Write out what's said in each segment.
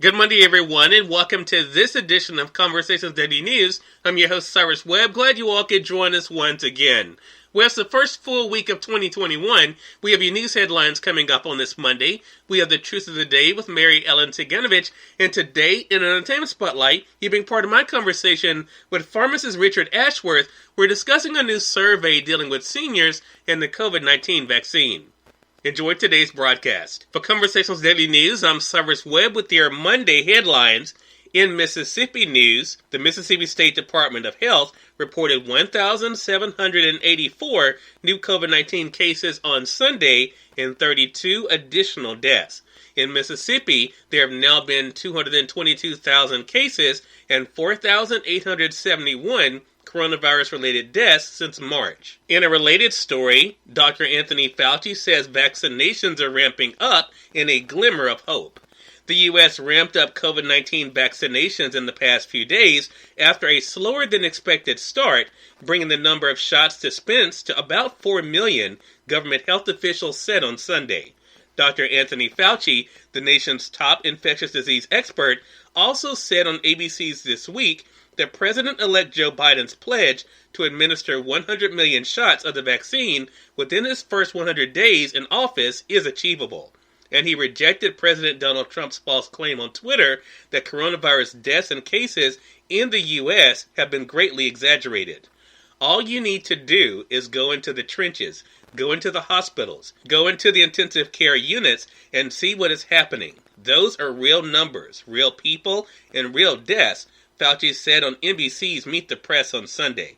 Good Monday, everyone, and welcome to this edition of Conversations Daily News. I'm your host, Cyrus Webb. Glad you all could join us once again. Well, it's the first full week of 2021. We have your news headlines coming up on this Monday. We have the Truth of the Day with Mary Ellen Ciganovich. And today, in an entertainment spotlight, you've been part of my conversation with pharmacist Richard Ashworth. We're discussing a new survey dealing with seniors and the COVID-19 vaccine. Enjoy today's broadcast. For Conversations Daily News, I'm Cyrus Webb with your Monday headlines. In Mississippi news, the Mississippi State Department of Health reported 1,784 new COVID-19 cases on Sunday and 32 additional deaths. In Mississippi, there have now been 222,000 cases and 4,871 coronavirus-related deaths since March. In a related story, Dr. Anthony Fauci says vaccinations are ramping up in a glimmer of hope. The U.S. ramped up COVID-19 vaccinations in the past few days after a slower-than-expected start, bringing the number of shots dispensed to about 4 million, government health officials said on Sunday. Dr. Anthony Fauci, the nation's top infectious disease expert, also said on ABC's This Week that President-elect Joe Biden's pledge to administer 100 million shots of the vaccine within his first 100 days in office is achievable. And he rejected President Donald Trump's false claim on Twitter that coronavirus deaths and cases in the U.S. have been greatly exaggerated. All you need to do is go into the trenches, go into the hospitals, go into the intensive care units, and see what is happening. Those are real numbers, real people, and real deaths, Fauci said on NBC's Meet the Press on Sunday.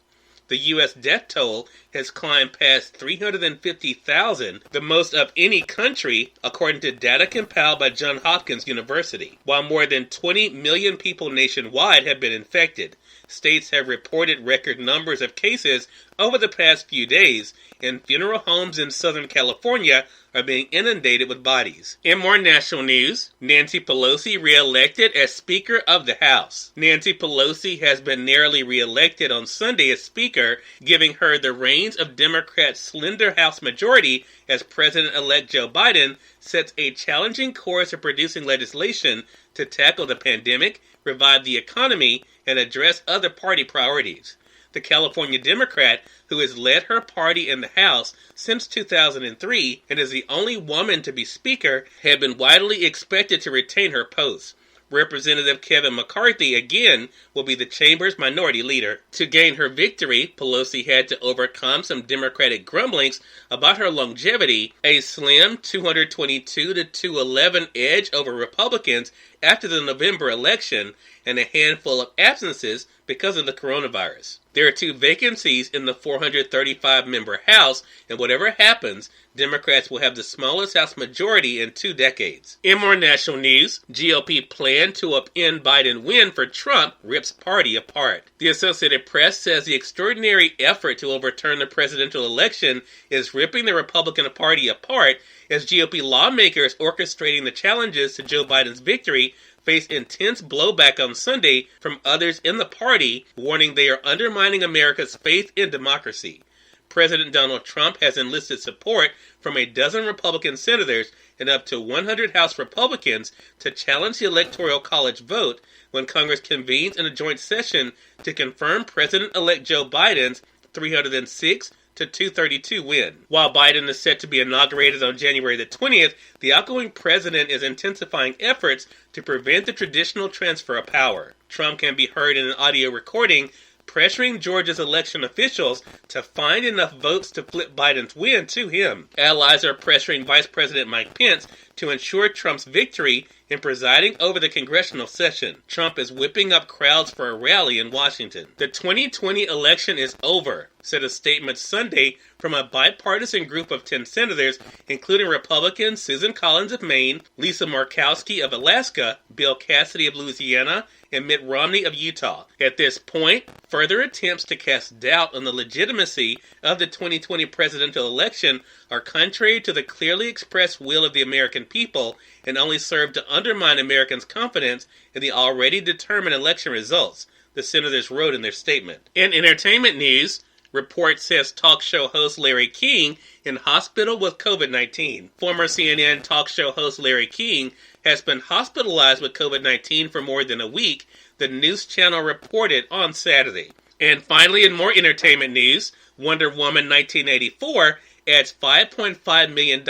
The U.S. death toll has climbed past 350,000, the most of any country, according to data compiled by Johns Hopkins University. While more than 20 million people nationwide have been infected, states have reported record numbers of cases over the past few days, and funeral homes in Southern California are being inundated with bodies. In more national news, Nancy Pelosi re-elected as Speaker of the House. Nancy Pelosi has been narrowly re-elected on Sunday as Speaker, giving her the reins of Democrats' slender House majority as President-elect Joe Biden sets a challenging course of producing legislation to tackle the pandemic, revive the economy, and address other party priorities. The California Democrat, who has led her party in the House since 2003 and is the only woman to be Speaker, had been widely expected to retain her post. Representative Kevin McCarthy again will be the chamber's minority leader. To gain her victory, Pelosi had to overcome some Democratic grumblings about her longevity, a slim 222-211 edge over Republicans after the November election, and a handful of absences because of the coronavirus. There are 2 vacancies in the 435-member House, and whatever happens, Democrats will have the smallest House majority in 2 decades. In more national news, GOP plan to upend Biden win for Trump rips party apart. The Associated Press says the extraordinary effort to overturn the presidential election is ripping the Republican Party apart as GOP lawmakers orchestrating the challenges to Joe Biden's victory faced intense blowback on Sunday from others in the party, warning they are undermining America's faith in democracy. President Donald Trump has enlisted support from a dozen Republican senators and up to 100 House Republicans to challenge the Electoral College vote when Congress convenes in a joint session to confirm President-elect Joe Biden's 306-232 win. While Biden is set to be inaugurated on January the 20th, the outgoing president is intensifying efforts to prevent the traditional transfer of power. Trump can be heard in an audio recording pressuring Georgia's election officials to find enough votes to flip Biden's win to him. Allies are pressuring Vice President Mike Pence to ensure Trump's victory in presiding over the congressional session. Trump is whipping up crowds for a rally in Washington. The 2020 election is over, said a statement Sunday from a bipartisan group of 10 senators, including Republicans Susan Collins of Maine, Lisa Murkowski of Alaska, Bill Cassidy of Louisiana, and Mitt Romney of Utah. At this point, further attempts to cast doubt on the legitimacy of the 2020 presidential election are contrary to the clearly expressed will of the American people and only serve to undermine Americans' confidence in the already determined election results, the senators wrote in their statement. In entertainment news, Report says talk show host Larry King in hospital with COVID-19. Former CNN talk show host Larry King has been hospitalized with COVID-19 for more than a week, the news channel reported on Saturday. And finally, in more entertainment news, Wonder Woman 1984 adds $5.5 million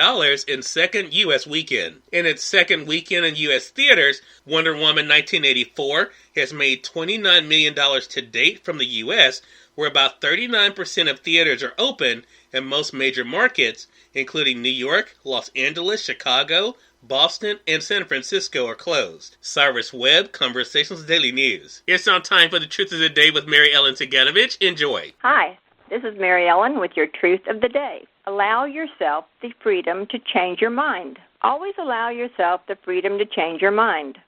in second U.S. weekend. In its second weekend in U.S. theaters, Wonder Woman 1984 has made $29 million to date from the U.S., where about 39% of theaters are open in most major markets, including New York, Los Angeles, Chicago, Boston, and San Francisco are closed. Cyrus Webb, Conversations Daily News. It's now time for the Truth of the Day with Mary Ellen Ciganovich. Enjoy. Hi, this is Mary Ellen with your Truth of the Day. Allow yourself the freedom to change your mind. Always allow yourself the freedom to change your mind.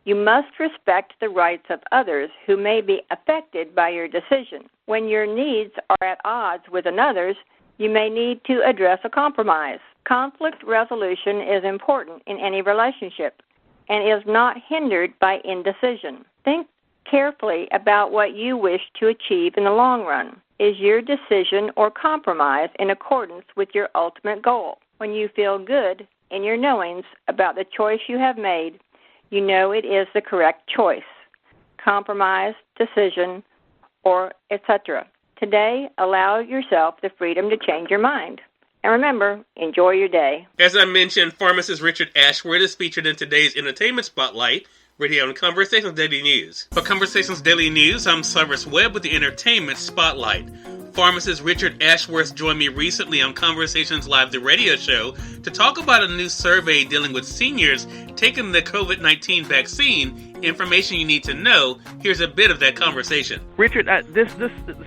You must respect the rights of others who may be affected by your decision. When your needs are at odds with another's, you may need to address a compromise. Conflict resolution is important in any relationship and is not hindered by indecision. Think carefully about what you wish to achieve in the long run. Is your decision or compromise in accordance with your ultimate goal? When you feel good in your knowings about the choice you have made, you know it is the correct choice, compromise, decision, or etc. Today, allow yourself the freedom to change your mind. And remember, enjoy your day. As I mentioned, pharmacist Richard Ashworth is featured in today's Entertainment Spotlight, right here on Conversations Daily News. For Conversations Daily News, I'm Cyrus Webb with the Entertainment Spotlight. Pharmacist Richard Ashworth joined me recently on Conversations Live, the radio show, to talk about a new survey dealing with seniors taking the COVID-19 vaccine. Information you need to know. Here's a bit of that conversation. Richard, this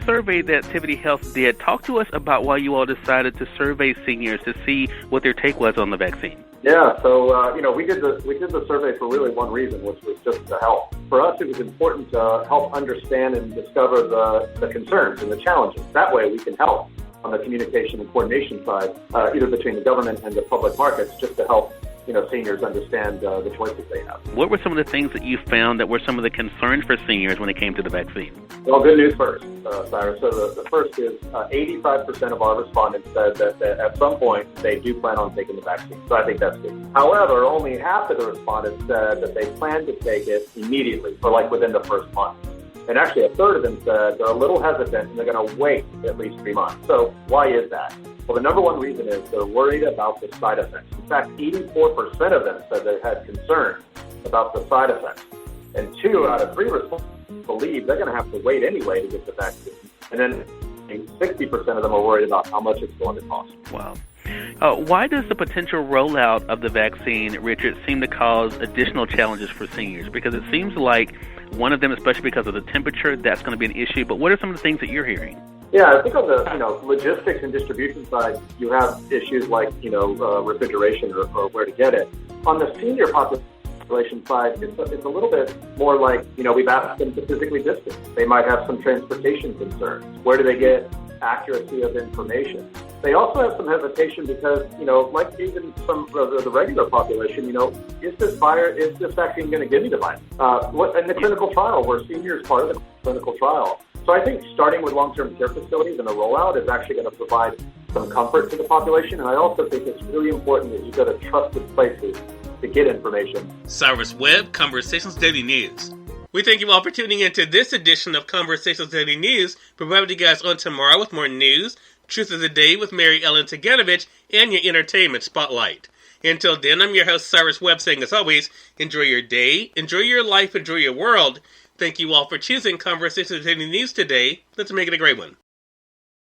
survey that Activity Health did, talk to us about why you all decided to survey seniors to see what their take was on the vaccine. Yeah, so we did the survey for really one reason, which was just to help. For us, it was important to help understand and discover the concerns and the challenges. That way, we can help on the communication and coordination side, either between the government and the public markets, just to help seniors understand the choices they have. What were some of the things that you found that were some of the concerns for seniors when it came to the vaccine? Well, good news first, Cyrus. So the first is 85% of our respondents said that at some point they do plan on taking the vaccine. So I think that's good. However, only half of the respondents said that they plan to take it immediately, or like within the first month. And actually, a third of them said they're a little hesitant and they're going to wait at least 3 months. So why is that? Well, the number one reason is they're worried about the side effects. In fact, 84% of them said they had concern about the side effects. And 2 out of 3 respondents believe they're going to have to wait anyway to get the vaccine. And then 60% of them are worried about how much it's going to cost. Wow. Why does the potential rollout of the vaccine, Richard, seem to cause additional challenges for seniors? Because it seems like one of them, especially because of the temperature, that's going to be an issue. But what are some of the things that you're hearing? Yeah, I think on the logistics and distribution side, you have issues like refrigeration or where to get it. On the senior population side, it's a little bit more like we've asked them to physically distance. They might have some transportation concerns. Where do they get accuracy of information? They also have some hesitation because like even some of the regular population, is this vaccine going to give me the virus? In the clinical trial, were seniors part of the clinical trial? So I think starting with long-term care facilities and the rollout is actually going to provide some comfort to the population. And I also think it's really important that you go to trusted places to get information. Cyrus Webb, Conversations Daily News. We thank you all for tuning in to this edition of Conversations Daily News. We'll be with you guys on tomorrow with more news, Truth of the Day with Mary Ellen Ciganovich, and your Entertainment Spotlight. Until then, I'm your host, Cyrus Webb, saying as always, enjoy your day, enjoy your life, enjoy your world. Thank you all for choosing Conversations Daily News today. Let's make it a great one.